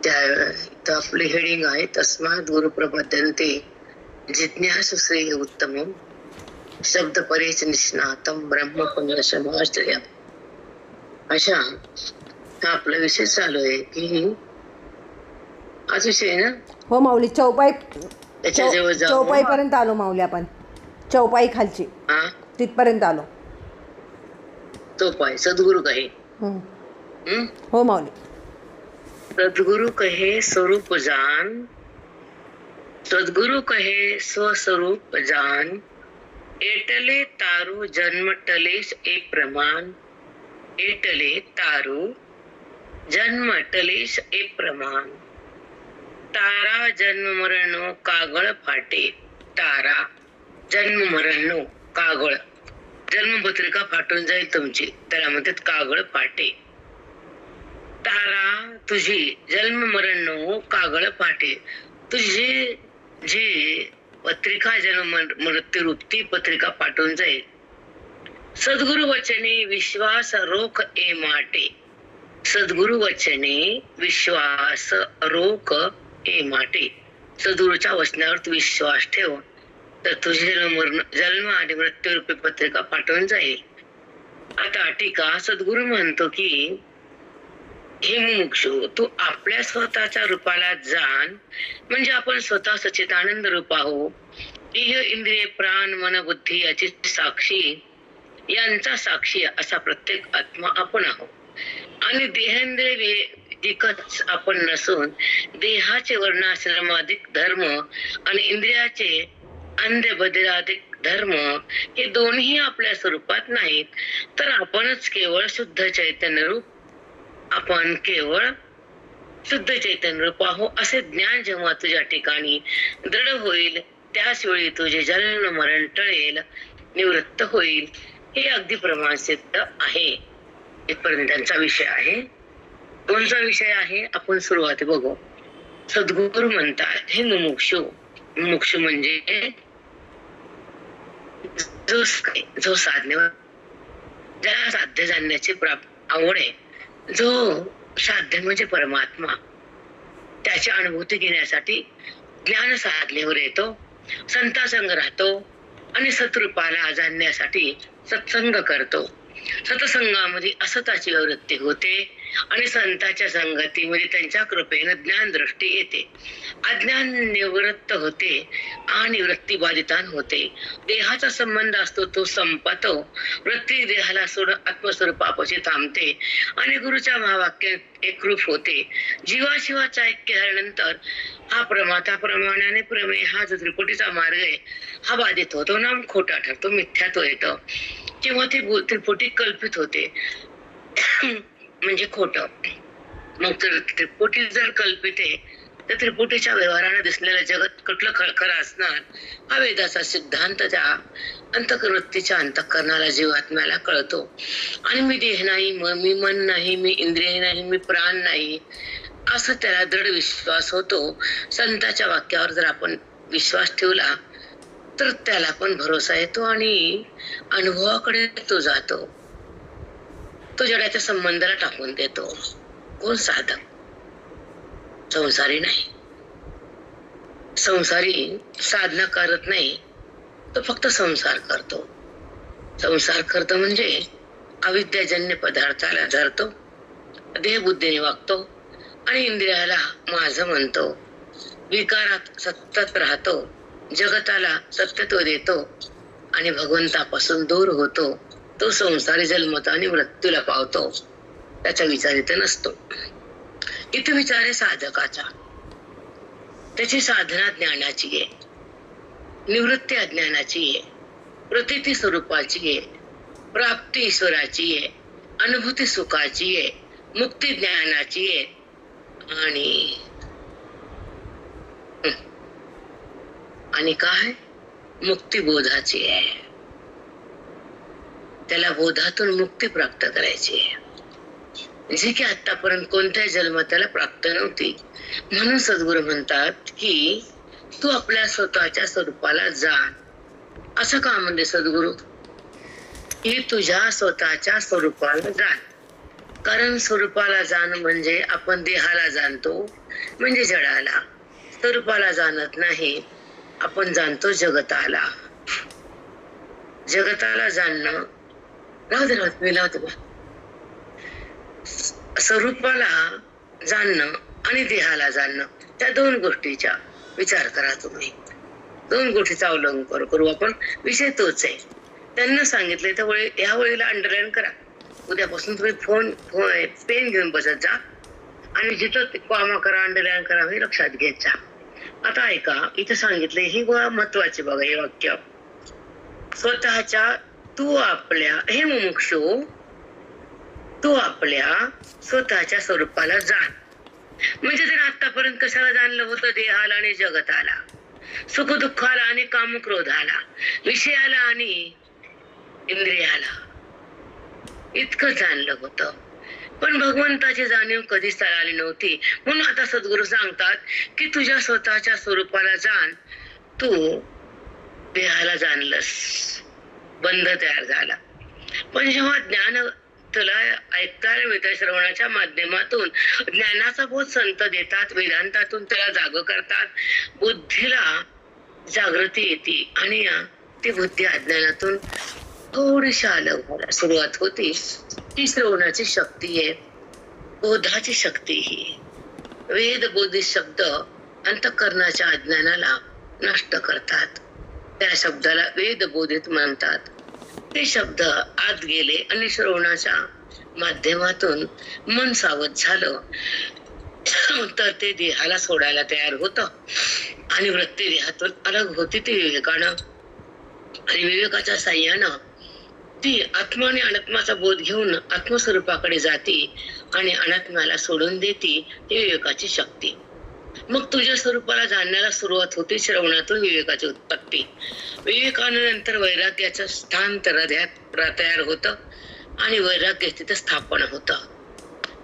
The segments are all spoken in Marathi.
त्या आपली हेडिंग आहे तस्मात् गुरु प्रपद्यन्ते जिज्ञासु श्रेय उत्तमम शब्द परेच निष्णातम ब्रह्म पुण्यसमाश्रय. अशा हा आपला विषय चालू आहे की आज विषय ना. हो माऊली, चौपाई चौपाई पर्यंत आलो माऊली. आपण चौपाई खालची तिथपर्यंत आलो. चौपाई सद्गुरु कहे. हो माऊली. सद्गुरु कहे स्वरूप जान, सद्गुरु कहे स्वस्वरूप जान, एटले तारू जन्म टलेश एक प्रमाण, एटले तारू जन्म टलेश एक प्रमाण, तारा जन्म मरणो कागळ फाटे, तारा जन्म मरणो कागळ, जन्मपत्रिका फाटून जाईल तुमची, त्याला म्हणतात कागळ फाटे. तारा तुझी जन्म मरण कागळ फाटे, तुझी जी पत्रिका जन्म मृत्यू रूप ती पत्रिका फाटून जाईल. सद्गुरु वचने विश्वास रोख ए माटे, सद्गुरु वचने विश्वास रोख ए माटे. सद्गुरूच्या वचनावर तू विश्वास ठेव तर तुझी जन्म आणि मृत्यू रूपी पत्रिका फाटून जाईल. आता टीका सद्गुरु म्हणतो की हे मुमुक्षु, तू आपल्या स्वतःच्या रूपाला जाण, म्हणजे आपण स्वतः सच्चिदानंद रूप आहो. देह इंद्रिय प्राण मन बुद्धी याची साक्षी, यांचा साक्षी असा प्रत्येक आत्मा आपण आहोत. आणि देहेंद्रिय एकच आपण नसून देहाचे वर्णाश्रमाधिक धर्म आणि इंद्रियाचे अंध्य बधिराधिक धर्म हे दोन्ही आपल्या स्वरूपात नाहीत, तर आपणच केवळ शुद्ध चैतन्य रूप, आपण केवळ शुद्ध चैतन्य रूप आहो असे ज्ञान जेव्हा तुझ्या ठिकाणी दृढ होईल त्याच वेळी तुझे जन्म मरण टळेल, निवृत्त होईल. हे अगदी प्रमाण सिद्ध आहे. इथपर्यंत त्यांचा विषय आहे. कोणता विषय आहे आपण सुरुवाती बघू. सद्गुरु म्हणतात हे मुमुक्षु, मुमुक्षु म्हणजे जो साधनेवर ज्याला साध्य जाणण्याची आवड आहे, जो साध्य म्हणजे परमात्मा, त्याची अनुभूती घेण्यासाठी ज्ञान साधनेवर येतो, संतासंग राहतो आणि सतरूपाला जाणण्यासाठी सत्संग करतो. सत्संगामध्ये असताची वृत्ती होते आणि संतांच्या संगतीमध्ये त्यांच्या कृपेने ज्ञान दृष्टी येते. अज्ञान निवृत्त होते आणि वृत्ती बाधितान होते. देहाचा संबंध असतो तो संपतो, वृत्ती देहाला सोडून आत्मस्वरूपापाशी थांबते आणि गुरुच्या महावाक्यात एकरूप होते. जीवाशिवाचा ऐक्य झाल्यानंतर हा प्रमाता प्रमाणाने प्रमेय हा जो त्रिपुटीचा मार्ग आहे हा बाधित होतो, नाम खोटा ठरतो, मिथ्यात्व येतं किंवा ती त्रिपुटी कल्पित होते म्हणजे खोट. मग त्रिपुटी जर कल्पित आहे तर त्रिपुटीच्या व्यवहाराने दिसलेलं जगत कुठलं खळखळ असणार, हा वेदाचा सिद्धांत त्या अंतःवृत्तीच्या अंतःकरणाला जीवात्म्याला कळतो. आणि मी देह नाही, मी मन नाही, मी इंद्रिय नाही, मी प्राण नाही, असं त्याला दृढ विश्वास होतो. संतांच्या वाक्यावर जर आपण विश्वास ठेवला तर त्याला पण भरोसा येतो आणि अनुभवाकडे तो जातो. तो जडाच्या संबंधाला टाकून देतो. कोण साधक? संसारी नाही. संसारी साधना करत नाही, तो फक्त संसार करतो. संसार करतो म्हणजे अविद्याजन्य पदार्थाला धरतो, देहबुद्धीने वागतो आणि इंद्रियाला माझं म्हणतो, विकारात सतत राहतो, जगताला सत्यत्व देतो आणि भगवंतापासून दूर होतो. तो संसारी जन्मतो आणि मृत्यूला पावतो. त्याचा विचार इथे नसतो. इथे विचार आहे साधकाचा. त्याची साधना ज्ञानाची आहे, निवृत्ती अज्ञानाची आहे, प्रतीती स्वरूपाची आहे, प्राप्ती ईश्वराची आहे, अनुभूती सुखाची आहे, मुक्ती ज्ञानाची आहे आणि काय मुक्ती बोधाची आहे. त्याला बोधातून मुक्ती प्राप्त करायची आहे, जी की आतापर्यंत कोणत्याही जन्मात त्याला प्राप्त नव्हती. म्हणून सद्गुरु म्हणतात की तू आपल्या स्वतःच्या स्वरूपाला जाण. असं का म्हणते सद्गुरु की तुझ्या स्वतःच्या स्वरूपाला जाण. कारण स्वरूपाला जाण म्हणजे आपण देहाला जाणतो, म्हणजे जडाला. स्वरूपाला जाणत नाही, आपण जाणतो जगताला. जगताला जाणणं, राहू दे मी लावते बा. स्वरूपाला जाणणं आणि देहाला जाणणं, त्या दोन गोष्टीचा विचार करा तुम्ही. दोन गोष्टीचा अवलंब करू आपण. विषय तोच आहे. त्यांना सांगितले तर या वेळेला अंडरलाईन करा. उद्यापासून तुम्ही पेन घेऊन बसत जा आणि जिथं कॉमा करा, अंडरलाईन करा, हे लक्षात घेत जा. आता ऐका, इथं सांगितले ही महत्वाचे बघा हे वाक्य. स्वतःच्या तू आपल्या, हे मुमुक्षु, तू आपल्या स्वतःच्या स्वरूपाला जाण. म्हणजे त्याने आतापर्यंत कशाला जाणलं होतं? देहाला आणि जगताला, सुख दुःखाला आणि कामक्रोधाला, विषयाला आणि इंद्रियाला, इतकं जाणलं होतं. पण भगवंताची जाणीव कधीच त्याला आली नव्हती. म्हणून आता सद्गुरु सांगतात की तुझ्या स्वतःच्या स्वरूपाला जाण. तू देहाला जाणलंस, बंध तयार झाला. पण जेव्हा ज्ञान तुला ऐकताना मिळतं, श्रवणाच्या माध्यमातून ज्ञानाचा बोध संत देतात, वेदांतातून त्याला जाग करतात, बुद्धीला जागृती येते आणि ती बुद्धी अज्ञानातून थोडीशी अलग व्हायला सुरुवात होती. ती श्रवणाची शक्ती आहे, बोधाची शक्ती. ही वेद बोधी शब्द अंतःकरणाच्या अज्ञानाला नष्ट करतात. त्या शब्दाला वेद बोधित म्हणतात. ते शब्द आत गेले आणि श्रवणाच्या माध्यमातून मन सावध झालं तर ते देहाला सोडायला तयार होतं आणि वृत्ती देहातून अलग होती ती विवेकानं. आणि विवेकाच्या साह्यानं ती आत्मा आणि अनात्माचा बोध घेऊन आत्मस्वरूपाकडे जाती आणि अनात्म्याला सोडून देती. ती विवेकाची शक्ती. मग तुझ्या स्वरूपाला जाणण्याला सुरुवात होती श्रवणातून विवेकाची उत्पत्ती. विवेकानंतर वैराग्याचं स्थान तयार होतं आणि वैराग्य तिथं स्थापन होतं.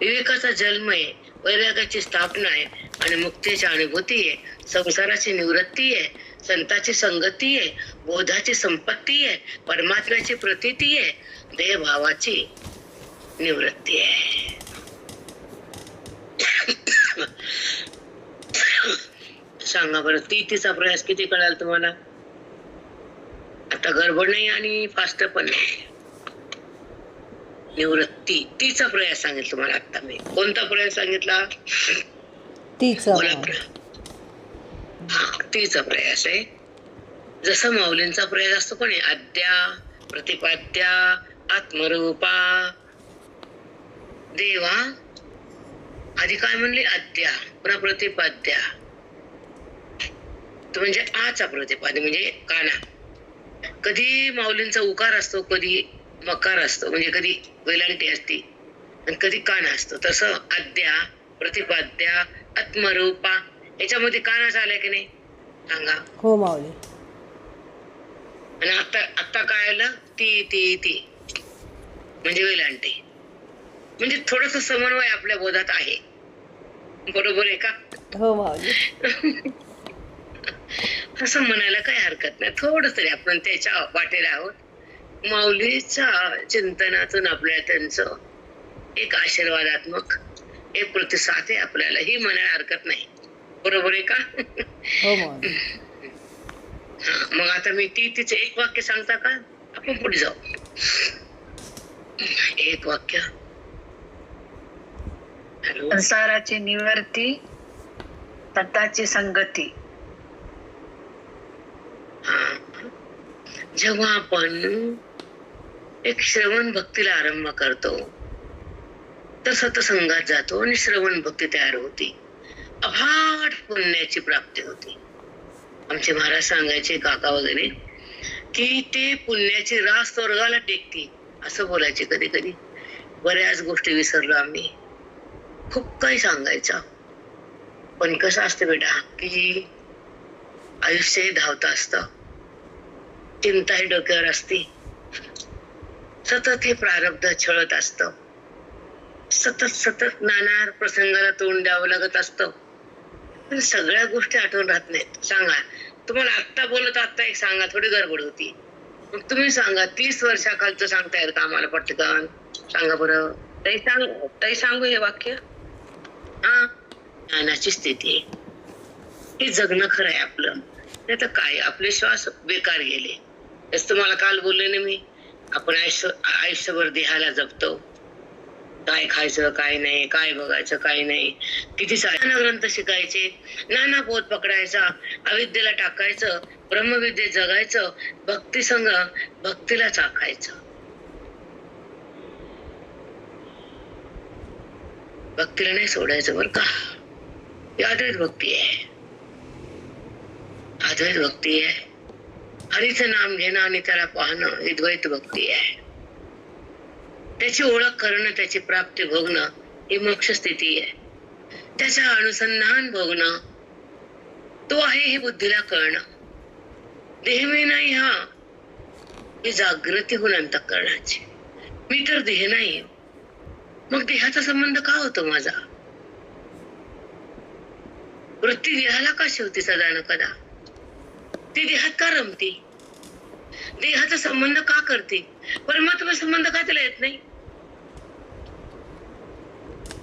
विवेकाचा जन्म आहे, वैराग्याची स्थापना आहे आणि मुक्तीची अनुभूती आहे, संसाराची निवृत्ती आहे, संताची संगती आहे, बोधाची संपत्ती आहे, परमात्म्याची प्रतीती आहे, देहभावाची निवृत्ती आहे. सांगा बरं, तिचा प्रयास किती कळाल तुम्हाला? आता गडबड नाही आणि फास्ट पण नाही. निवृत्ती, तिचा प्रयास सांगितलं तुम्हाला आता मी. कोणता प्रयास सांगितला? तिचा प्रयास आहे. जसं माऊलींचा प्रयास असतो पण अद्या, प्रतिपाद्या, आत्मरूपा, देवा. आधी काय म्हणले? अद्या, पुन्हा प्रतिपाद्या. तो म्हणजे आचा प्रतिपाद्य म्हणजे काना. कधी माऊलींचा उकार असतो, कधी मकार असतो, म्हणजे कधी वेलांटी असते आणि कधी काना असतो. तसं अद्या, प्रतिपाद्या, आत्मरूपा, याच्यामध्ये कानाच आलाय की नाही सांगा? हो माऊली. आणि आता काय आलं? ती म्हणजे वेलांटी. म्हणजे थोडस समन्वय आपल्या बोधात आहे. बरोबर आहे का? हो माऊली. असं म्हणायला काही हरकत नाही. थोडं तरी आपण त्याच्या वाटेला आहोत. माऊलीच्या चिंतनातून आपल्याला त्यांचं एक आशीर्वादात्मक एक प्रतिसाद आहे आपल्याला, ही म्हणायला हरकत नाही. बरोबर आहे का? हो माऊली. मग आता मी तिचं एक वाक्य सांगता का? आपण पुढे जाऊ. एक वाक्य. संसाराची निवृत्ती, संताची संगती. जेव्हा आपण एक श्रवण भक्तीला आरंभ करतो तर सतसंगात जातो आणि श्रवण भक्ती तयार होती. अफाट पुण्याची प्राप्ती होती. आमचे महाराज सांगायचे, काका वगैरे, की ते पुण्याची रास स्वर्गाला टेकती असं बोलायचे. कधी कधी बऱ्याच गोष्टी विसरलो आम्ही. खूप काही सांगायचं. पण कसं असतं बेटा की आयुष्य धावत असतं, चिंता ही डोक्यावर असते, सतत हे प्रारब्ध छळत असतं, सतत नाना प्रसंगाला तोंड द्यावं लागत असतं. पण सगळ्या गोष्टी आठवण राहत नाहीत. सांगा, तुम्हाला आत्ता बोलत आत्ता एक सांगा, थोडी गडबड होती. मग तुम्ही सांगा, 30 वर्षाखालचं सांगता येईल का आम्हाला पटकन? सांगा बरं. ताई सांगू हे वाक्य. हा ज्ञानाची स्थिती आहे. हे जगणं खरं आहे आपलं. नाही तर काय, आपले श्वास बेकार गेले. तेच तुम्हाला काल बोलले ना मी, आपण आयुष्यभर देहाला जपतो. काय खायचं काय नाही, काय बघायचं काय नाही, किती सारे ग्रंथ शिकायचे, नाना पोत पकडायचा, अविद्येला टाकायचं, ब्रह्मविद्येत जगायचं, भक्ती संग भक्तीला चाकायचं. भक्तीला नाही सोडायचं बरं का. ही अद्वैत भक्ती आहे, अद्वैत भक्ती आहे. हरीचं नाम घेणं आणि त्याला पाहणं ही द्वैत भक्ती आहे. त्याची ओळख करणं, त्याची प्राप्ती भोगणं ही मोक्ष स्थिती आहे. त्याचं अनुसंधान भोगणं तो आहे हे बुद्धीला कळणं. देह मी नाही हा, ही जागृती होऊन अंतःकरणाची. मी तर देह नाही, मग देहाचा संबंध का होतो माझा? वृत्ती देहाला का शेवटी सदा न कदा? ती देहात का रमती? देहाचा संबंध का करते? परमात्मा संबंध का त्याला येत नाही?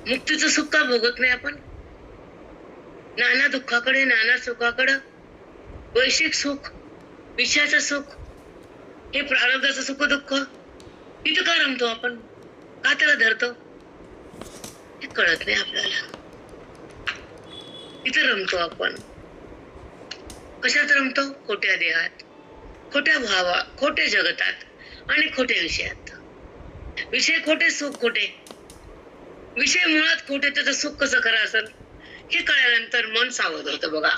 मुक्तीचं सुख का भोगत नाही आपण? नाना दुःखाकडे, नाना सुखाकडे, वैश्विक सुख, विषयाचं सुख, हे प्रारब्धाचं सुख दुःख, इथं का रमतो आपण? का त्याला धरतो? हे कळत नाही आपल्याला. इथं रमतो आपण. कशात रमतो? खोट्या देहात, खोट्या भावा, खोट्या जगतात आणि खोट्या विषयात. विषय खोटे, सुख खोटे. विषय मुळात खोटे, त्याचं सुख कसं खरं असेल हे कळल्यानंतर मन सावध होतं बघा.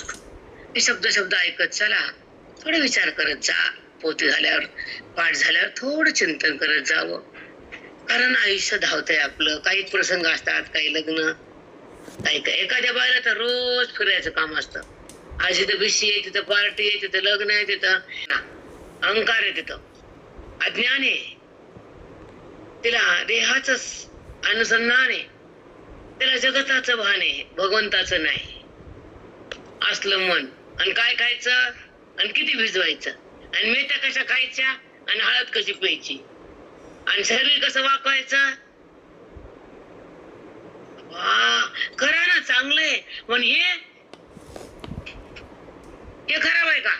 हे शब्द ऐकत चला, थोडे विचार करत जा. पोथी झाल्यावर, पाठ झाल्यावर थोडं चिंतन करत जावं. कारण आयुष्य धावतंय आपलं. काही प्रसंग असतात, काही लग्न, काही एखाद्या बायला तर रोज फिरायचं काम असतं. आज इथं बिशी आहे, तिथं पार्टी आहे, तिथं लग्न आहे, तिथं अहंकार आहे, तिथं अज्ञान आहे. तिला देहाच अनुसंधान आहे, त्याला जगताचं भान आहे, भगवंताचं नाही. असलं मन. आणि काय खायचं आणि किती भिजवायचं, आणि मेथ्या कशा खायच्या आणि हळद कशी प्यायची, आणि शरीर कसं वाकवायचं. खरं ना, चांगलंय, पण हे खराब आहे का?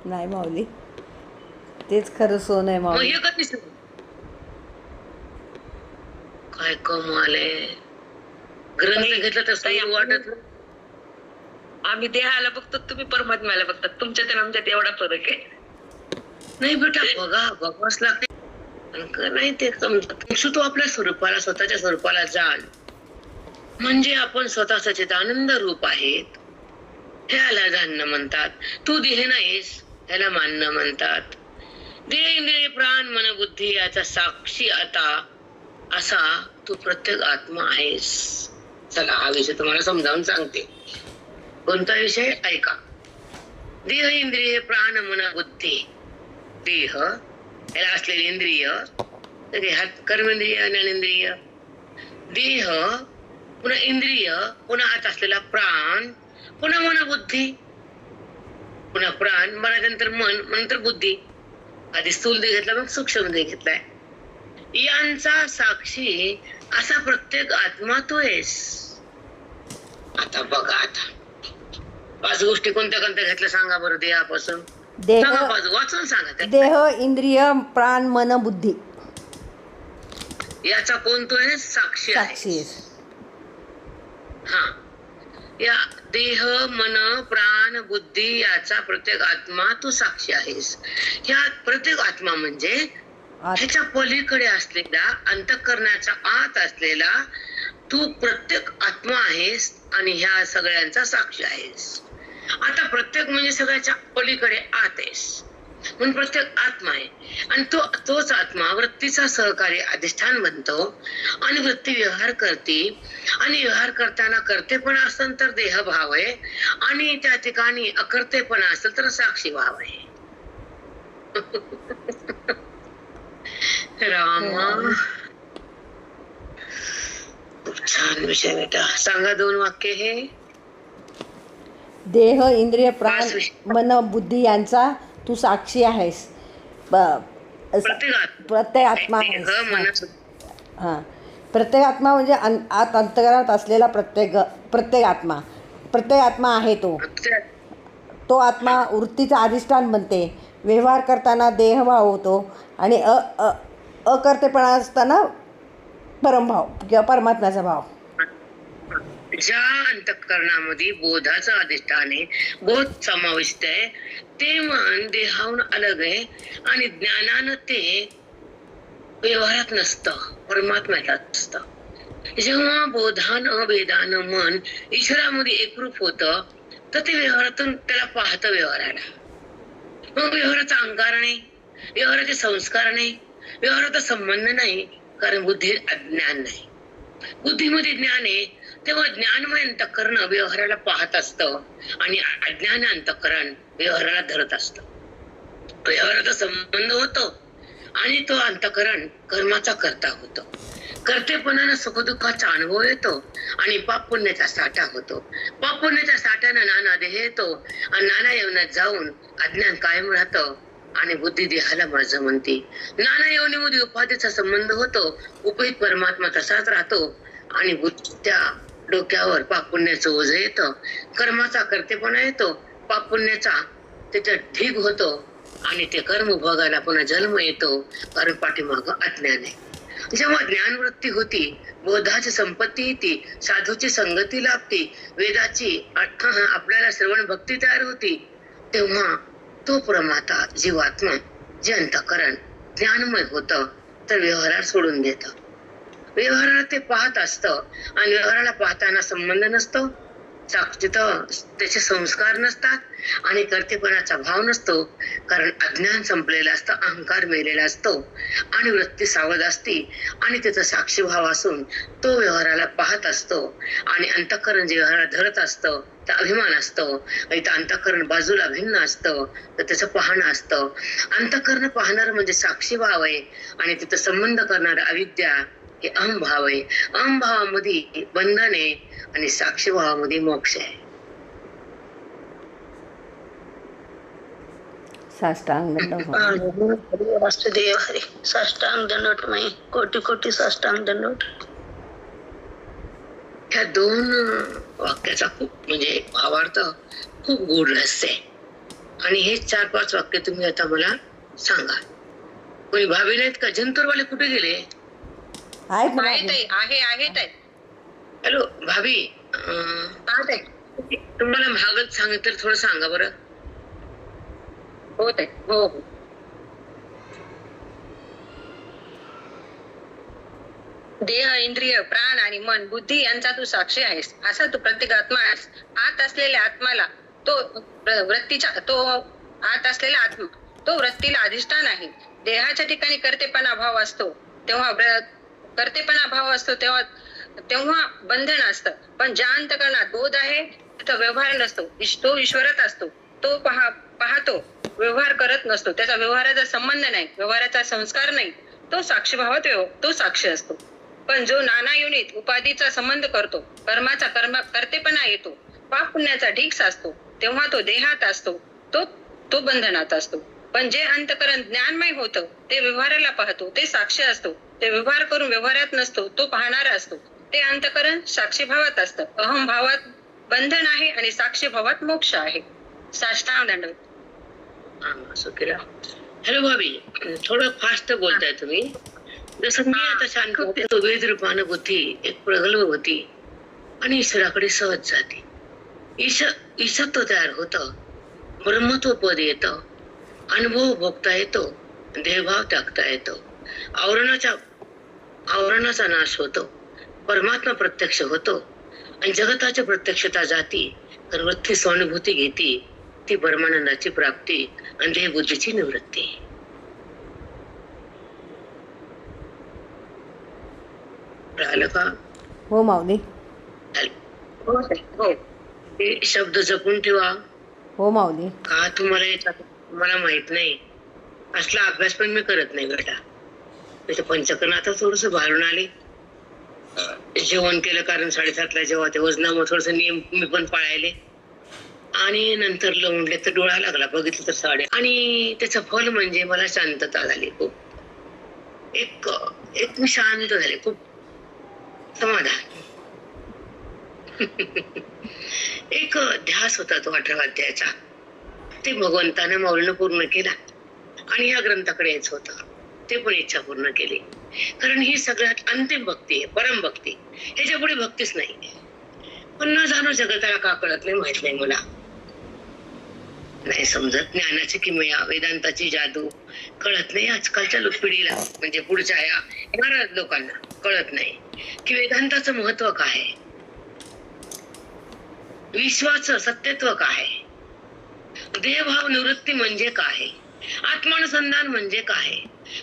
नाही माऊली, तेच खरं सोन आहे माऊली. हे कधी काय कमाल आहे. ग्रंथ घेतला तर सही वाटत. आम्ही देहाला बघतो, तुम्ही परमात्म्याला बघतात. तुमच्यात आणि आमच्यात एवढा फरक आहे. नाही बेटा, बघावंच लागते. नाही ते समजत. तू आपल्या स्वरूपाला, स्वतःच्या स्वरूपाला जाण. म्हणजे आपण स्वतः सच्चिदानंद रूप आहेत, ह्याला जाणणं म्हणतात. तू देह नाहीस, ह्याला मानणं म्हणतात. देह इंद्रिय प्राण मन बुद्धी याचा साक्षी आता असा तू प्रत्येक आत्मा आहेस. चला, हा विषय तुम्हाला समजावून सांगते. कोणता विषय? ऐका. देह इंद्रिय प्राण मन बुद्धी. देह याला असलेली इंद्रिय, देहात कर्मेंद्रिय, ज्ञानेंद्रिय. देह पुन्हा इंद्रिय, पुन्हा हात असलेला प्राण, पुन्हा मन बुद्धी, पुन्हा प्राण, मनानंतर मन, नंतर बुद्धी. आधी स्थूल देह घेतला, मग सूक्ष्म देह घेतलाय. यांचा साक्षी असा प्रत्येक आत्मा तू आहेस. आता बघा, आता 5 गोष्टी कोणत्या कोणत्या घेतल्या सांगा बरं देहापासून. देह, वाचून सांगा. देह इंद्रिय प्राण मन बुद्धी याचा कोण तो आहे? साक्षी आहे. हा, या देह मन प्राण बुद्धी याचा प्रत्येक आत्मा तू साक्षी आहेस. ह्या प्रत्येक आत्मा म्हणजे ह्याच्या पलीकडे असलेला, अंतःकरणाच्या आत असलेला तू प्रत्येक आत्मा आहेस आणि ह्या सगळ्यांचा साक्षी आहेस. आता प्रत्येक म्हणजे सगळ्याच्या पलीकडे आत आहेस, म्हणून प्रत्येक आत्मा आहे. आणि तोच आत्मा वृत्तीचा सहकारी अधिष्ठान बनतो आणि वृत्ती व्यवहार करते. आणि व्यवहार करताना कर्तेपणा असेल तर देहभाव आहे, आणि त्या ठिकाणी अकर्तेपणा असेल तर साक्षी भाव आहे. रामा, खूप छान विषय बेटा. सांगा 2 वाक्य. हे देह इंद्रिय प्राण मन बुद्धी यांचा तू साक्षी आहेस. प्रत्येक आत्मा आहेस. मन हां, प्रत्येक आत्मा म्हणजे आत अंतरात असलेला प्रत्येक आत्मा आहे तो आत्मा वृत्तीचा अधिष्ठान बनते. व्यवहार करताना देहभाव होतो आणि अकर्तेपणा असताना परमभाव किंवा परमात्म्याचा भाव. ज्या अंतःकरणामध्ये बोधाचं अधिष्ठान आहे, बोध समाविष्ट आहे, ते मन देहाहून अलग आहे आणि ज्ञानानं ते व्यवहारात नसतं, परमात्म्यात असतं. जेव्हा बोधानं वेदानं मन ईश्वरामध्ये एकरूप होतं तर ते व्यवहारातून त्याला पाहतं व्यवहाराला. मग व्यवहाराचा अहंकार नाही, व्यवहाराचे संस्कार नाही, व्यवहाराचा संबंध नाही, कारण बुद्धी अज्ञान नाही. बुद्धीमध्ये ज्ञान आहे तेव्हा ज्ञानमय अंतःकरण व्यवहाराला पाहत असतं आणि अज्ञान अंतःकरण व्यवहाराला धरत असतं. व्यवहाराचा संबंध होतो आणि तो अंतःकरण कर्माचा करता होतो. कर्तेपणानं सुखदुःखाचा अनुभव येतो आणि पाप पुण्याचा साठा होतो. पाप पुण्याच्या साठ्यानं नाना देह येतो आणि नाना येवनात जाऊन अज्ञान कायम राहतं आणि बुद्धी देहाला माझं म्हणते. नाना योनीमध्ये उपाधीचा संबंध होतो, उपहित परमात्मा तसाच राहतो आणि बुद्धीच्या डोक्यावर पाप पुण्याचं ओझं येतं, कर्माचा कर्तेपणा येतो, पाप पुण्याचा त्याच्यात ढीग होतो आणि ते कर्म भोगायला पुन्हा जन्म येतो, कारण पाठीमागं अज्ञान आहे. जेव्हा ज्ञानवृत्ती होती, बोधाची संपत्ती येते, साधूची संगती लाभते, वेदाची आपल्याला श्रवण भक्ती तयार होती, तेव्हा तो प्रमाता जीवात्मा जे अंतःकरण ज्ञानमय होतं तर व्यवहाराला सोडून देतं. व्यवहाराला ते पाहत असतं आणि व्यवहाराला पाहताना संबंध नसतो, त्याचे संस्कार नसतात आणि कर्तेपणाचा भाव नसतो, कारण अज्ञान संपलेला असतं, अहंकार मेलेला असतो आणि वृत्ती सावध असते आणि त्याचा साक्षीभाव असून तो व्यवहाराला पाहत असतो आणि अंतःकरण जे व्यवहाराला धरत असतं तर अभिमान असतो. इथं अंतःकरण बाजूला भिन्न असतं तर त्याचं पाहणं असतं. अंतःकरण पाहणार म्हणजे साक्षीभाव आहे आणि तिथं संबंध करणार अविद्या हे अहमभाव आहे. अहमभावामध्ये बंधन आहे आणि साक्षीभावामध्ये मोक्ष आहे. साष्टांग दंडवत. वासुदेव हरी. साष्टांग दंडवत माई. कोटी कोटी साष्टांग दंडवत. ह्या दोन वाक्याचा खूप म्हणजे भावार्थ खूप गूढ रहस्य आहे आणि हे 4-5 वाक्य तुम्ही आता मला सांगा. कोणी भावी नाहीत का? जंतूरवाले कुठे गेले? आहेत. हॅलो भाभी, तुम्हाला भागत सांगितलं थोडं सांगा बरं. होत आहे. हो. देह, इंद्रिय, प्राण आणि मन, बुद्धी यांचा तू साक्षी आहेस. असा तू प्रत्येक आत्मा आहेस. आत असलेल्या आत्माला आत असलेला आत्मा तो वृत्तीला अधिष्ठान आहे. देहाच्या ठिकाणी कर्तेपणा भाव असतो तेव्हा बंधन असतं. पण ज्या अंतःकरणात बोध आहे तिथं व्यवहार नसतो. तो ईश्वरात असतो. तो पाहतो, व्यवहार करत नसतो. त्याचा व्यवहाराचा संबंध नाही, व्यवहाराचा संस्कार नाही. तो साक्षीभावात तो साक्षी असतो. पण जो नाना योनीत उपाधीचा संबंध करतो, कर्माचा कर्तेपणा येतो, पाप पुण्याचा ढीग साचतो, तेव्हा तो देहात असतो, तो बंधनात असतो. पण जे अंतःकरण ज्ञानमय होतं ते व्यवहाराला पाहतो, ते साक्षी असतो. ते व्यवहार करून व्यवहारात नसतो, तो पाहणारा असतो. ते अंतःकरण साक्षीभावात असतं. अहमभावात बंधन आहे आणि साक्षीभावात मोक्ष आहे. साष्टांग दंडवत. हॅलो भाभी, थोडं फास्ट बोलताय तुम्ही. जसं मी आता शांत होते, तो वेद रूपानं बुद्धी एक प्रगल्भ होती आणि ईश्वराकडे सहज जाते. ईशत्व तयार होतं, ब्रह्मत्व पद येतं, अनुभव भोगता येतो, देहभाव टाकता येतो, आवरणाचा नाश होतो, परमात्मा प्रत्यक्ष होतो आणि जगताच्या प्रत्यक्षता जाती, तर वृत्ती स्वानुभूती घेती, ती परमानंदाची प्राप्ती आणि देहबुद्धीची निवृत्ती. राहिलं का? हो माऊली. हो. हे शब्द जपून ठेवा. हो माऊली. का तुम्हाला येतात मला माहित नाही. असला अभ्यास पण मी करत नाही बेटा. पंचकर्म आता थोडस बाहेरून आले, जेवण केलं, कारण 7:30ला जेव्हा ते वजनामुळे थोडस नियम मी पण पाळायले आणि नंतर म्हटले तर डोळा लागला, बघितलं तर 7:30. आणि त्याचं फल म्हणजे मला शांतता झाली खूप. एक मी शांत झाले खूप. समाधान. एक ध्यास होता तो 18व्या अध्यायाचा, ते भगवंतानं मौलीनं पूर्ण केला आणि या ग्रंथाकडे यायचं होतं, ते पण इच्छा पूर्ण केली. कारण ही सगळ्यात अंतिम भक्ती आहे, परम भक्ती. ह्याच्या पुढे भक्तीच नाही. पण न जाणो जगताला का कळत नाही माहित नाही मला, नाही समजत ज्ञानाची किमया, वेदांताची जादू कळत नाही आजकालच्या पिढीला, म्हणजे पुढच्या या येणाऱ्या लोकांना कळत नाही की वेदांताचं महत्व काय आहे, विश्वाचं सत्यत्व काय आहे, देहभाव निवृत्ती म्हणजे काय, आत्मानुसंधान म्हणजे काय,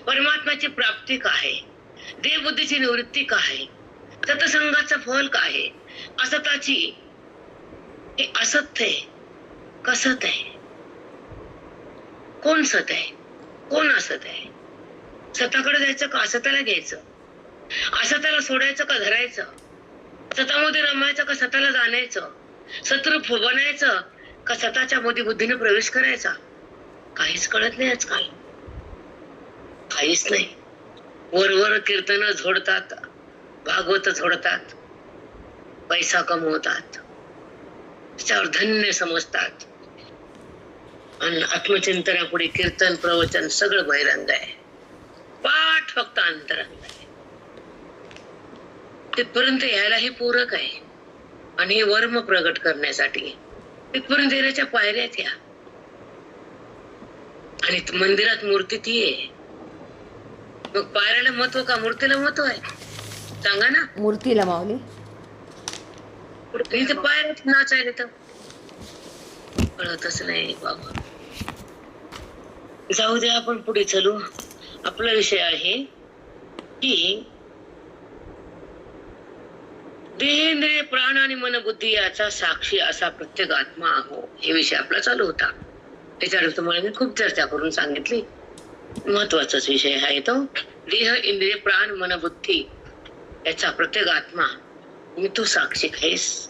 परमात्म्याची प्राप्ती काय, देहबुद्धीची निवृत्ती काय, सतसंगाचं फल काय, असताची हे असत आहे कसत आहे, कोण सत आहे कोण असत आहे, सताकडे जायचं का असताला घ्यायचं, असताला सोडायचं का धरायचं, सतामध्ये रमायचं का सताला जाणायचं, सतरूप बनायचं का सताच्या मोदी बुद्धीने प्रवेश करायचा, काहीच कळत नाही आजकाल, काहीच नाही. वरवर कीर्तन झोडतात, भागवत झोडतात, पैसा कमवतात, त्याच्यावर धन्य समजतात, आणि आत्मचिंतनापुढे कीर्तन प्रवचन सगळं बहिरंग आहे, पाठ फक्त अंतरंग आहे. तिथपर्यंत यायलाही पूरक आहे आणि हे वर्म प्रगट करण्यासाठी तिथपर्यंत येण्याच्या पायऱ्यात या. आणि मंदिरात मूर्ती ती आहे, मग पायऱ्याला महत्व का मूर्तीला महत्व आहे सांगा ना. मूर्तीला माऊली इथे पायऱ्यात नाचायला तर कळतच नाही बाबा. जाऊ दे, आपण पुढे चलू. आपला विषय आहे की देहेंद्रिय प्राण आणि मन बुद्धी याचा साक्षी असा प्रत्येक आत्मा आहो, हे विषय आपला चालू होता. त्याच्यावर तुम्हाला मी खूप चर्चा करून सांगितली. महत्वाचाच विषय आहे तो. देह इंद्रिय प्राण मन बुद्धी याचा प्रत्येक आत्मा मी तू साक्षी आहेस.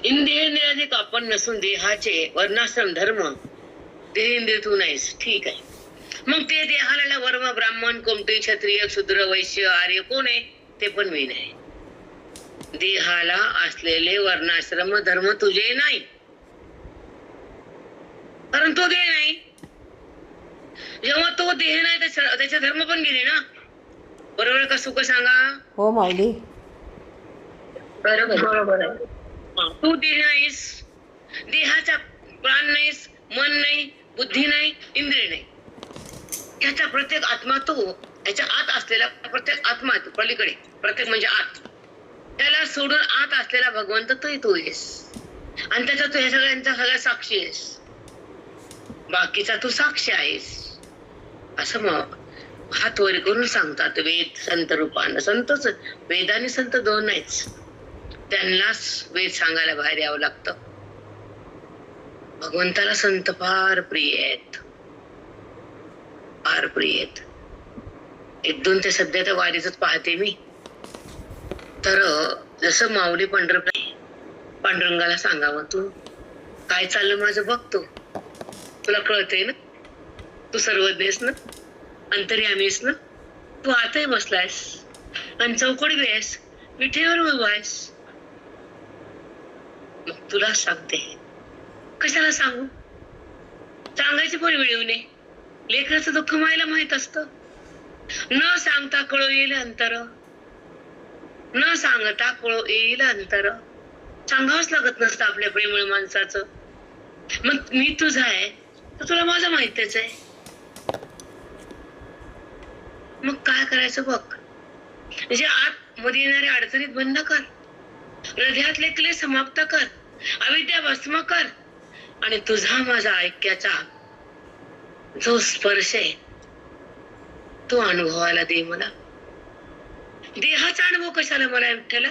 इंद्रिय आपण नसून देहाचे वर्णाश्रम धर्म देहेंद्रिय तू नाहीस, ठीक आहे. मग ते देहाला वर्म ब्राह्मण कोमटी क्षत्रिय शूद्र वैश्य आर्य कोण आहे ते पण मी नाही. देहाला असलेले वर्णाश्रम धर्म तुझे नाही, कारण तो देह नाही. जेव्हा तो देह नाही त्याचे धर्म पण गेले ना, बरोबर का सुख सांगा. हो माऊली, बरोबर आहे. तू देह नाहीस, देहाचा प्राण नाहीस, मन नाही, बुद्धी नाही, इंद्रिय नाही. याचा प्रत्येक आत्मा तो, याच्या आत असलेला प्रत्येक आत्मा पलीकडे, प्रत्येक म्हणजे आत, त्याला सोडून आत असलेला भगवंत तू आहेस. आणि त्याचा तू ह्या सगळ्यांचा सगळ्या साक्षी आहेस, बाकीचा तू साक्षी आहेस. असं मग हात वर करून सांगतात वेद संत रूपानं. संतच वेद आणि संत दोन नाहीच, त्यांनाच वेद सांगायला बाहेर यावं लागतं. भगवंताला संत फार प्रिय आहेत, फार प्रिय आहेत. एक दोन ते सध्या तर वारीच पाहते मी. तर जसं माऊली पांडुरंगाला सांगावं, तू काय चाललं माझं बघतो, तुला कळतंय ना, तू सर्वज्ञस ना, अंतर्यामीस ना, तू आताही बसलायस आणि चौकडी आहेस, विठेवर उभा आहेस. मग तुला सांगते, कशाला सांगू, सांगायची पण वेळ येऊ नये. लेकराचं दुःख मायला माहित असतं. न सांगता कळो येईल अंतर, न सांगता कळो येईल अंतर. सांगावंच लागत नसतं आपल्या प्रेमळ माणसाचं. मग मी तुझा आहे तर तुला माझं माहितीच आहे, मग काय करायचं बघ. म्हणजे आत मध्ये येणाऱ्या अडचणीत बंद कर, हृदयातले क्लेश समाप्त कर, अविद्या भस्म कर, आणि तुझा माझा ऐक्याचा जो स्पर्श आहे तो अनुभवायला दे मला. देहाचा अनुभव कशाला मला विठ्ठला,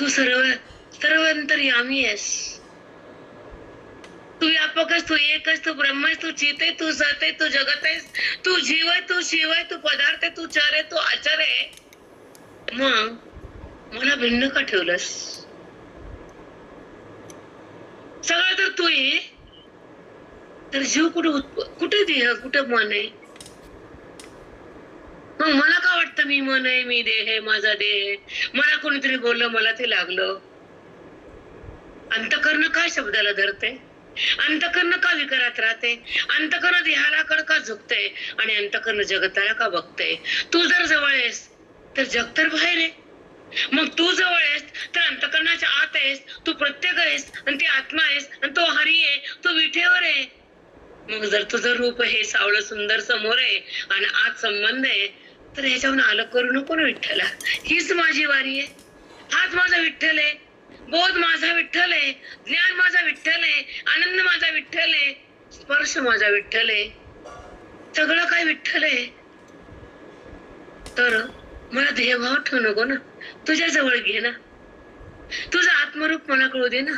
तू सर्वंतर्यामी आहेस, तू व्यापकच, तू एकच, तू ब्रह्म आहेस, तू चित आहे, तू सत आहे, तू जगत आहेस, तू जीव आहे, तू शिव आहे, तू पदार्थ आहे, तू चर आहे, तू आचार आहे. मग मला भिन्न का ठेवलंस? सगळं तर तू आहे, तर जीव कुठे, कुठे देह, कुठे मन आहे? मग मला का वाटतं मी मन आहे, मी देह आहे, माझा देह आहे, मला कोणीतरी बोललं मला ते लागलं. अंतकरण का शब्दाला धरते, अंतकरण का विकारात राहते, अंतकरण देहाला का झुकते आणि अंतकरण जगताला का बघते. तू जर जवळ आहेस तर जग तर बाहेर आहे, मग तू जवळ आहेस तर अंतकरणाच्या आत आहेस, तू प्रत्येक आहेस आणि ती आत्मा आहेस आणि तो हरी आहे, तो विठेवर आहे. मग जर तुझं रूप हे सावळं सुंदर समोर आहे आणि आत संबंध आहे तर ह्याच्याहून आलं करू नको ना विठ्ठला. हीच माझी वारी आहे, हाच माझा विठ्ठल आहे, बोध माझा विठ्ठल आहे, ज्ञान माझा विठ्ठल आहे, आनंद माझा विठ्ठल आहे, स्पर्श माझा विठ्ठल आहे, सगळं काय विठ्ठल आहे. तर मला देहभाव ठेवू नको ना, तुझ्या जवळ घे ना, तुझं आत्मरूप मला कळू दे ना.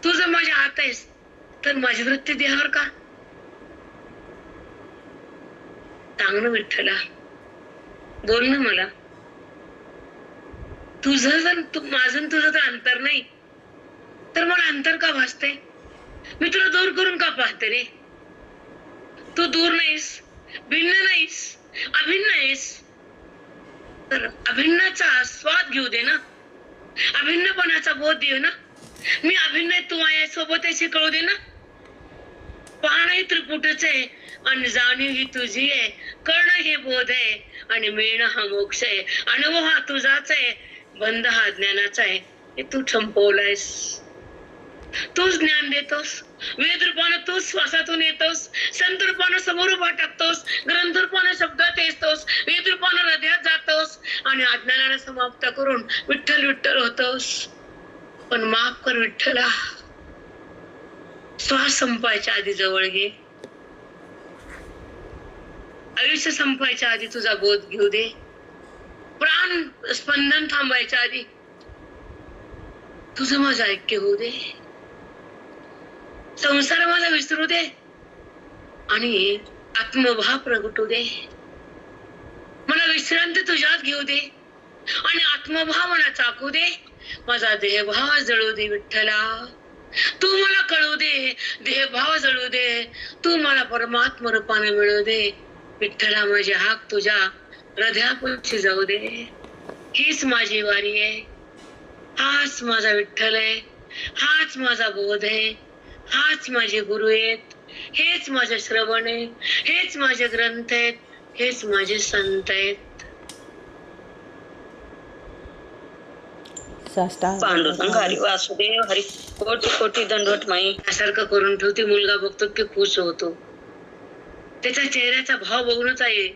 तू जर माझ्या आत आहेस तर माझी वृत्ती देहावर का. सांग ना विठ्ठला, बोल ना मला. तुझं जर माझं तुझं जर अंतर नाही तर मला अंतर का भासते. मी तुला दूर करून का पाहते रे. तू दूर नाहीस, भिन्न नाहीस, अभिन्न आहेस. तर अभिन्नाचा स्वाद घेऊ दे ना, अभिन्नपणाचा बोध दे ना. मी अभिन्न आहे, तू आहे, सोबत आहे कळू दे ना. पाहणं त्रिपुटच आहे आणि जाणीव ही तुझी आहे, कळणं हे बोध आहे आणि मिळणं हा मोक्ष आहे. अनुभव हा तुझाच आहे, बंध हा ज्ञानाचा आहे. हे तू संपवलायस, तूच ज्ञान देतोस, वेद रूपानं तूच श्वासातून येतोस, संत रूपानं समोर उभा टाकतोस, ग्रंथ रूपानं शब्दात येतोस, वेद रूपानं हृदयात जातोस आणि अज्ञानानं समाप्त करून विठ्ठल विठ्ठल होतोस. पण माफ कर विठ्ठला, श्वास संपायच्या आधी जवळ घे, आयुष्य संपायच्या आधी तुझा बोध घेऊ दे, प्राण स्पंदन थांबायच्या आधी तुझं माझं ऐक्य होऊ दे, संसार माझा विसरू दे आणि आत्मभाव प्रगटू दे. मला विश्रांती तुझ्यात घेऊ दे आणि आत्मभाव मला चाकू दे. माझा देहभाव जळू दे विठ्ठला, तू मला कळू दे, देहभाव जळू दे, तू मला परमात्म रूपाने मिळू दे. विठ्ठला माझी हाक तुझ्या हृदयापाशी जाऊ दे. हीच माझी वारी आहे, हाच माझा विठ्ठल आहे, हाच माझा बोध आहे, हाच माझे गुरु आहेत, हेच माझे श्रवण आहे, हेच माझे ग्रंथ आहेत, हेच माझे संत आहेत. पांडुरंग हरी वासुदेव हरी, कोटी कोटी दंडवत माई. यासारखं करून ठेवते. मुलगा बघतो की खुश होतो, त्याच्या चेहऱ्याचा भाव बघूनच आहे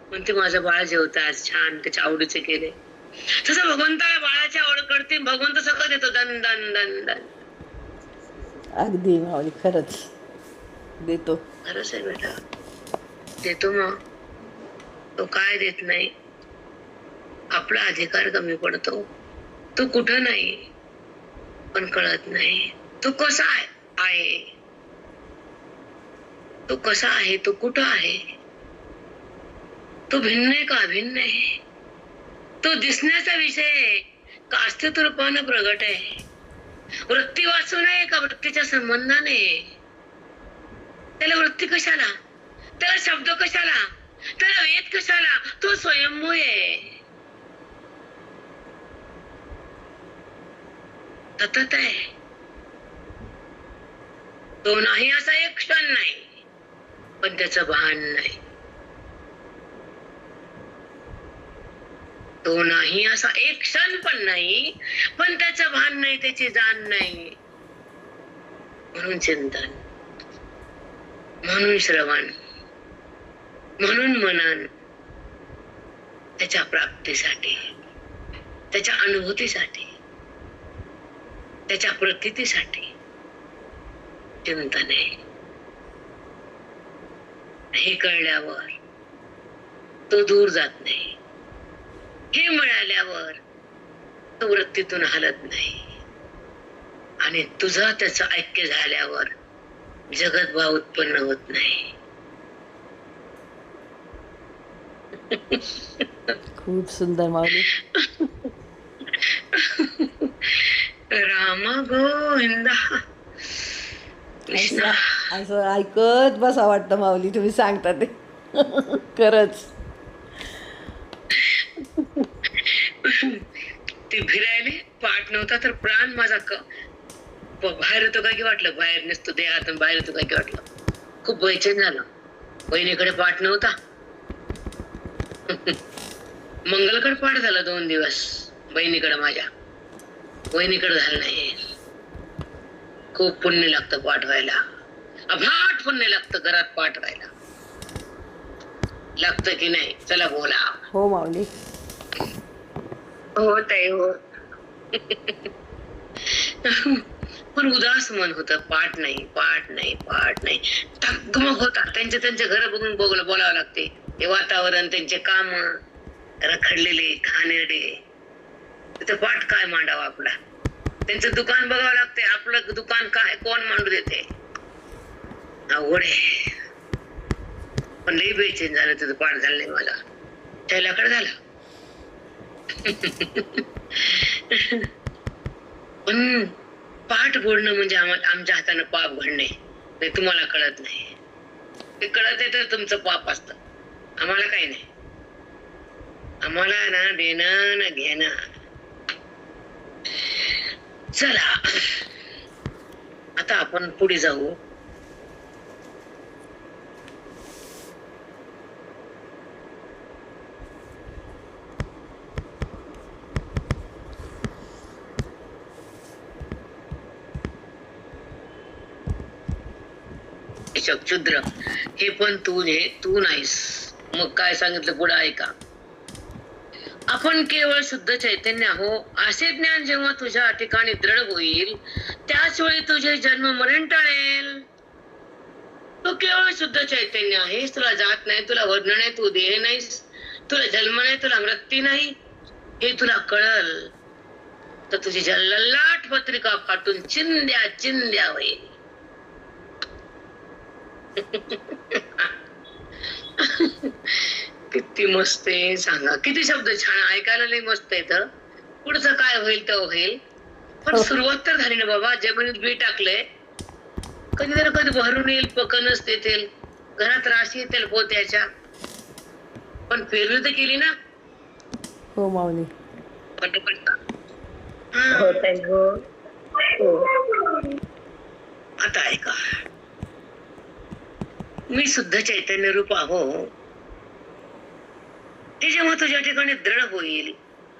म्हणते माझं बाळ जेवतं आज छान, त्याच्या आवडीचे केले. तसं भगवंताला बाळाची आवड कळते, भगवंत सगळं देतो, दन दन दन दन. अगदी माऊली, खरंच देतो. खरंच आहे बेटा, देतो. मग तो काय देत नाही, आपला अधिकार कमी पडतो. तू कुठं नाही पण कळत नाही. तू कसा आहे, तो कसा आहे, तो कुठं आहे, तो भिन्न आहे का अभिन्न आहे, तो दिसण्याचा विषय आहे का अस्तित्व रूपानं प्रगट आहे, वृत्ती वाचून आहे का वृत्तीच्या संबंधाने. त्याला वृत्ती कशाला, त्याला शब्द कशाला, त्याला वेद कशाला, तो स्वयंभू आहे, सतत आहे. तो नाही असा एक क्षण नाही पण त्याचं भान नाही, तो नाही असा एक क्षण पण नाही पण त्याचं भान नाही, त्याची जाण नाही. म्हणून चिंतन, म्हणून श्रवण, म्हणून मनन, त्याच्या प्राप्तीसाठी, त्याच्या अनुभूतीसाठी, त्याच्या प्रतीतीसाठी चिंतन आहे. हे कळल्यावर तो दूर जात नाही, हे मिळाल्यावर तो वृत्तीतून हलत नाही आणि तुझं त्याचं ऐक्य झाल्यावर जगतभाव उत्पन्न होत नाही. खूप सुंदर माऊली. राम गोविंदा कृष्णा. असं ऐकत बसा वाटतं माऊली, तुम्ही सांगता ते. खरंच ती फिरायली पाठ नव्हता तर प्राण माझा बाहेर येतो काय की वाटलं, बाहेर नसतो ते आतून बाहेर येतो काय की वाटलं. खूप बेचैन झालं. बहिणीकडे पाठ नव्हता. मंगलकडे पाठ झाला 2 दिवस. बहिणीकडे माझ्या बहिणीकडे झालं नाही. खूप पुण्य लागतं पाठ व्हायला. अफाट पुण्य लागतं घरात पाठ व्हायला. लागतं की नाही? चला बोला. हो माऊली. हो ताई हो. पण उदास मन होतं. पाठ नाही, पाठ नाही, पाठ नाही. तगमग होता. त्यांचे घर बघून बोलावं लागते. ते वातावरण, त्यांचे काम रखडलेले, घाणेरडे. तिथं पाठ काय मांडावा आपला? त्यांचं दुकान बघावं लागते. आपलं दुकान काय कोण मांडू देते? अवघड आहे. पण लई बेचैन झालं. तिथं पाठ झालं नाही मला. त्यालाकडे झालं. पण पाठ बोलणं म्हणजे आमच्या हातानं पाप घडणे. ते तुम्हाला कळत नाही. ते कळत आहे तर तुमचं पाप असतं. आम्हाला काही नाही. आम्हाला ना देणं ना घेणं. चला आता आपण पुढे जाऊ. क्षुद्र हे पण तू नाहीस. मग काय सांगितलं पुढे ऐका. आपण केवळ शुद्ध चैतन्य आहो असे ज्ञान जेव्हा तुझ्या ठिकाणी दृढ होईल त्याच वेळी तुझे जन्म मरण टळेल. तू केवळ शुद्ध चैतन्य आहेस. तुला जात नाही, तुला वर्ण नाही, तू देह नाहीस, तुला जन्म नाही, तुला मृत्यू नाही. हे तुला कळल तर तुझी ललाट पत्रिका फाटून चिंध्या चिंध्या होईल. किती मस्त आहे सांगा. किती शब्द छान, ऐकायला लई मस्त येत. पुढचं काय होईल तर होईल. पण सुरुवात तर झाली ना बाबा. जमिनीत बी टाकलंय. कधी तर कधी भरून येईल, पकनच येतील, घरात राशी येतील पोत्याच्या. पण पेरणी तर केली ना. हो माऊली. आता ऐका. मी शुद्ध चैतन्य रूप आहो ते जेव्हा तुझ्या ठिकाणी दृढ होईल,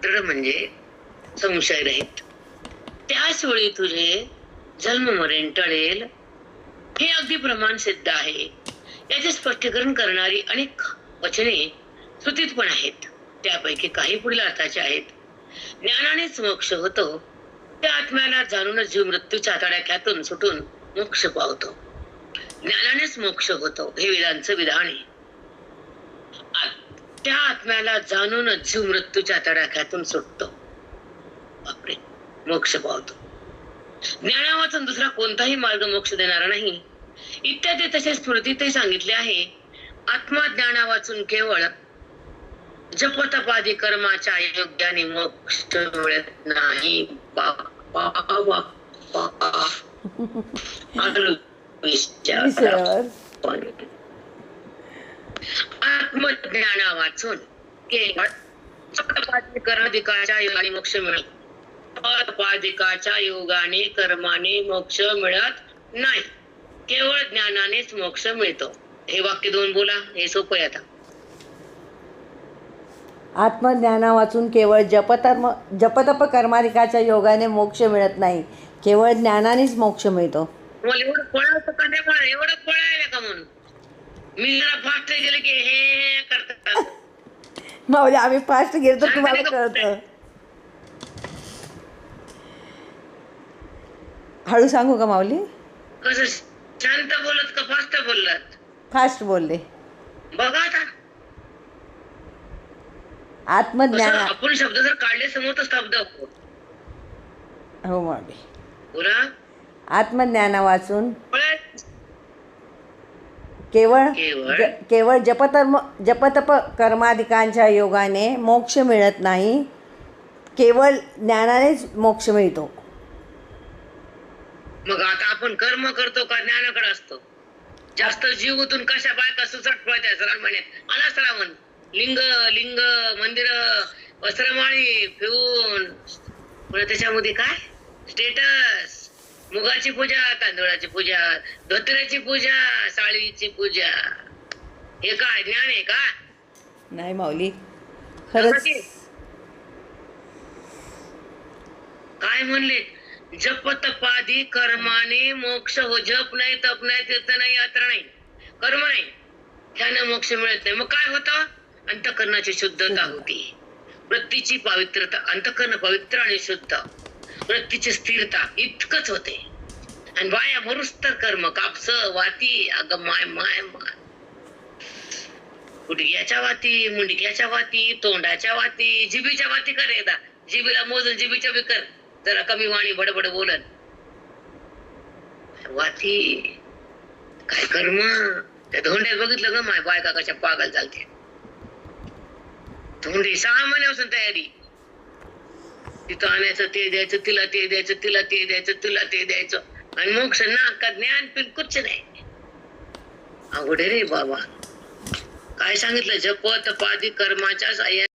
दृढ म्हणजे संशय रहित, त्याच वेळी तुझे जन्म मरण टळेल. हे अगदी प्रमाण सिद्ध आहे. याचे स्पष्टीकरण करणारी अनेक वचने श्रुतीत पण आहेत. त्यापैकी काही पुढील अर्थाचे आहेत. ज्ञानानेच मोक्ष होतो. त्या आत्म्याला जाणूनच जीव मृत्यूच्या तडाख्यातून सुटून मोक्ष पावतो. ज्ञानानेच मोक्ष होतो हे वेदांचं विधान आहे. त्या आत्म्याला जाणूनच जीव मृत्यूच्या तडाख्यातून सुटतो. बापरे, मोक्ष पावतो. ज्ञानावाचून दुसरा कोणताही मार्ग मोक्ष देणारा नाही इत्यादी तसे स्मृतीतही सांगितले आहे. आत्मा ज्ञाना वाचून केवळ जपतपादी कर्माच्या योग्याने मोक्ष मिळत नाही. आत्मज्ञाना वाचून केवळ कर्माधिकाच्या योगाने मोक्ष मिळत. पादिकाच्या योगाने कर्माने मोक्ष मिळत नाही. केवळ ज्ञानानेच मोक्ष मिळतो. हे वाक्य 2 बोला. हे सोपं आहे. आता आत्मज्ञाना वाचून केवळ जपतप कर्माधिकाच्या योगाने मोक्ष मिळत नाही. केवळ ज्ञानानेच मोक्ष मिळतो. मला एवढं पळायचं का नाही पळा, एवढं पळायला का म्हणून मी जरा फास्ट गेले की हे करतात. माऊली आम्ही फास्ट गेलो तर तुम्हाला कळतं. हळू सांगू का माऊली? कसं शांत बोलत का फास्ट बोललात? फास्ट बोलले. बघा आता आत्मज्ञान. आपण शब्द जर काढले समोर तर शब्द हो माऊली. पुरा आत्मज्ञाना वाचून केवळ जपतप कर्माधिकांच्या योगाने मोक्ष मिळत नाही. केवळ ज्ञानानेच मोक्ष मिळतो. मग आता आपण कर्म करतो का ज्ञानाकडे असतो? जास्त जीव गुंतून कशा बायका सुचट पळत्या श्रावण महिन्यात. आला श्रावण लिंग लिंग मंदिर वस्त्रमाळी फिरून पुन्हा त्याच्यामध्ये काय स्टेटस, मुगाची पूजा, तांदूळाची पूजा, धोत्र्याची पूजा, साळीची पूजा. हे काय ज्ञान आहे का? नाही माऊली, खरंच. काय म्हणले? जप तपादी कर्माने मोक्ष हो. जप नाही, तप नाही, तीर्थ नाही, यात्रा नाही, कर्म नाही, ह्यानं मोक्ष मिळत नाही. मग काय होतं? अंतःकरणाची शुद्धता होती, वृत्तीची पवित्रता. अंतःकरण पवित्र आणि शुद्ध, वृत्तीची स्थिरता, इतकंच होते. आणि बाया मरुस्तर कर्म, कापस वाती, अगं माय माय माय, गुडघ्याच्या वाती, मुंडक्याच्या वाती, तोंडाच्या वाती, जिबीच्या वाती कर. एकदा जिबीला मोजून जिबीच्या बी कर, जरा कमी वाणी बडबड बोलन. वाती काय कर्म. त्या धोंड्यात बघितलं ग माय बायका कशा पागल चालते. धोंडी 6 महिन्यापासून तयारी, तिथं आणायचं, ते द्यायचं, तिला ते द्यायचं, तिला ते द्यायचं, तुला ते द्यायचं, आणि मोक्ष ना का ज्ञान पिन कुछ नाही. अवघड रे बाबा. काय सांगितलं? जप तपादी कर्माच्या साह्याने